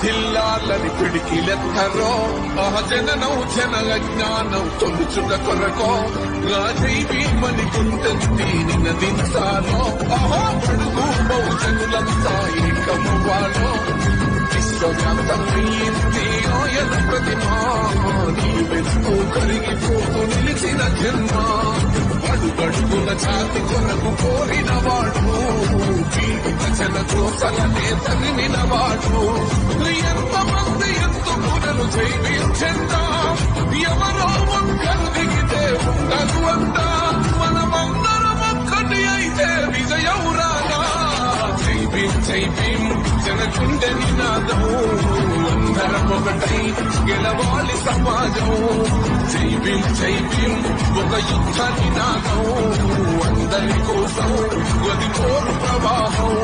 వర్ధిల్లాలని పిడికిలెత్తరో జననం జన అజ్ఞానం తొలుచుట కొరకో నా దైవీమని గుండెత్తి నినదించాలో పడుగు బహుజనులంతా ఏకమవ్వాలో విశ్వవ్యాప్తమైంది ఆయన ప్రతిమా నీవెంతో కరిగిపోతూ నిలిచిన జన్మ అడుగడుగున జాతి కొరకు కోరిన వాడు పీడిత కోసలనే తరిమినవాడు ఎంతమంది ఎందుకునలు జైవించెందా ఎవరో ఒక్కరు దిగితే ఉండదు అంతా మనమందరం ఒక్కటి అయితే విజయం రాగా జై భీం జనకుండె నినాదం అందరం ఒకటై గెలవాలి సమాజం జై భీం ఒక యుద్ధ నినాదం అందరి కోసం గది కోరు ప్రవాహం